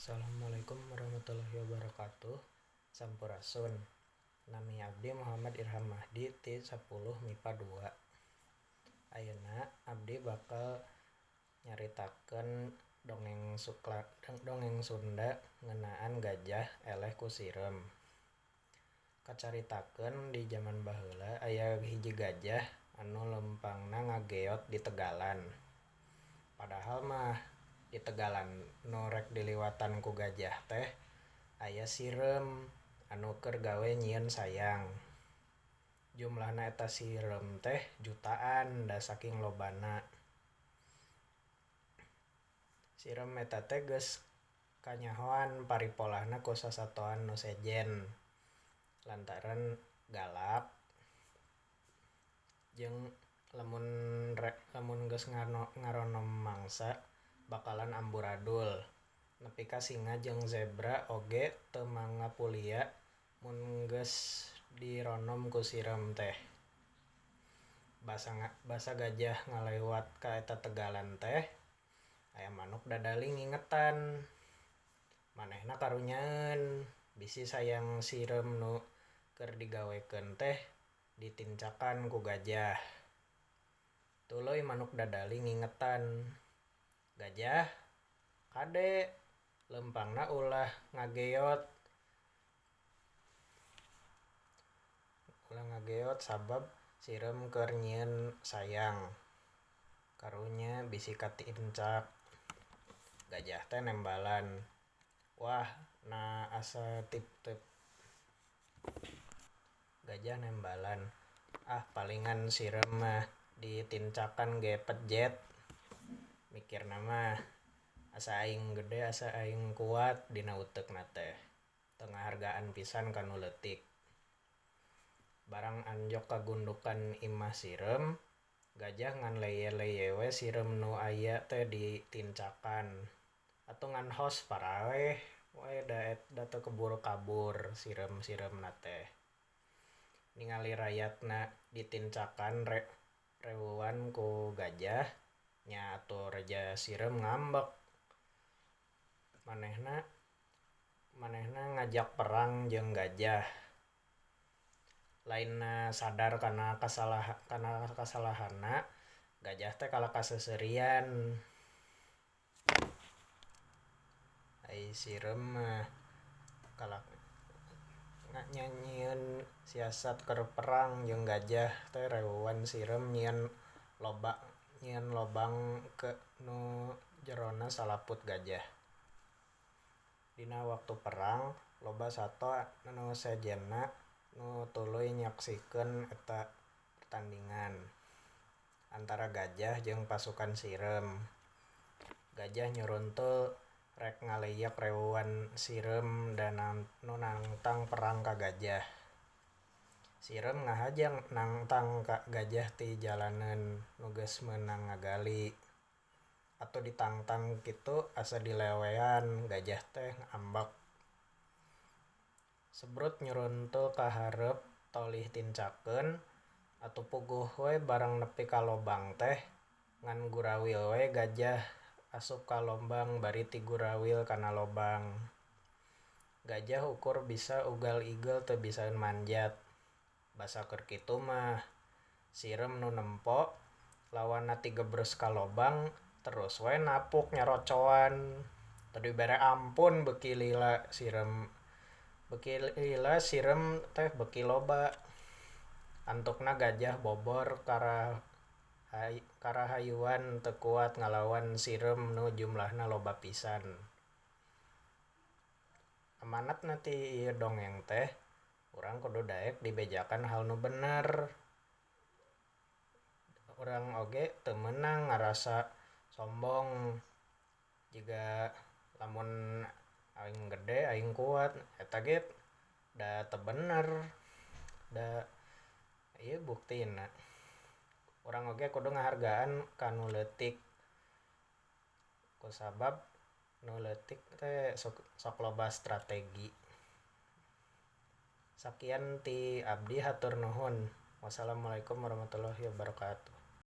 Assalamualaikum warahmatullahi wabarakatuh. Sampurasun. Nami abdi Muhammad Irham Mahdi ti 10 MIPA 2. Ayeuna abdi bakal nyaritakeun dongeng Sunda ngeunaan gajah eleh ku sirem. Kacaritakeun di zaman baheula aya hiji gajah anu lempangna ngageot di tegalan. Padahal mah di tegalan nu rek diliwatan ku gajah teh aya sirem anu keur gawe nyieun sayang. Jumlahna eta sirem teh jutaan da saking lobana. Sirem eta teh geus kanyahoan paripolahna ku sasatoan nu sejen lantaran galak jeung lamun geus ngaronom mangsa bakalan amburadul. Nepi ka singa jeung zebra oge teu mangapulia mun geus dironom ku sirem teh. Basa gajah ngalewat ka eta tegalan teh aya manuk dadali ngingetan. Manehna karunyaeun bisi sayang sirem nu keur digawekeun teh ditincakan ku gajah. Tuluy manuk dadali ngingetan, "Gajah, kade lempangna ulah ngageot sabab sirem keur nyieun sayang." Karunya bisi katincak. Gajah teh nembalan, "Wah, na asa tip-tip." Gajah nembalan, "Ah palingan sirem mah ditincakan ge pejet. Mikirna mah asa aing gede asa aing kuat dina uteukna teh. Teu ngahargaan pisan kanu leutik." Barang anjok ka gundukan imah sirem, gajah ngan leye-leye we sirem nu aya teh ditincakan. Atuh ngan hos parawe we da teu keburu kabur sirem-siremna teh. Ningali rayatna ditincakan rewuan ku gajah nya atuh reja sirem ngambek. Manehna ngajak perang jeung gajah. Lainna sadar kana kasalahanna, gajah teh kalaka seuseurian. Ai sirem mah nyieun siasat keur perang jeung gajah teh rewuan sirem nyieun lobang ke nu jerona salaput gajah. Dina waktu perang loba sato nu sejenna nu tuluy nyaksikeun eta pertandingan antara gajah jeung pasukan sirem. Gajah nyuruntul rek ngaleyak rewuan sirem da nu nangtang perang ka gajah. Sirem ngahajang nangtang ka gajah ti jalaneun nu geus meunang ngagali. Atuh ditangtang kitu asa dilewean gajah teh ngambek. Sebrut nyuruntul ka hareup tolih tincakeun atuh puguh we barang nepi ka lobang teh ngan gurawil we gajah asup ka lobang bari ti gurawil kana lobang. Gajah ukur bisa ugal-igel teu bisaeun manjat. Basa keur kitu mah sirem nu nempo lawanna ti gebres ka lobang terus we napuk nyarocoan. Teu dibere ampun beuki lila sirem teh beuki loba. Antukna gajah bobor karahayuan teu kuat ngalawan sirem nu jumlahna loba pisan. Amanatna ti ieu dongeng teh urang kudu daek dibejakan hal nu bener. Urang oge teu meunang ngarasa sombong jiga lamun aing gede aing kuat eta ge da teu bener. Da ieu buktina. Urang oge kudu ngahargaan ka nu leutik kusabab nu leutik teh sok loba strategi. Sakian ti abdi hatur nuhun. Wassalamualaikum warahmatullahi wabarakatuh.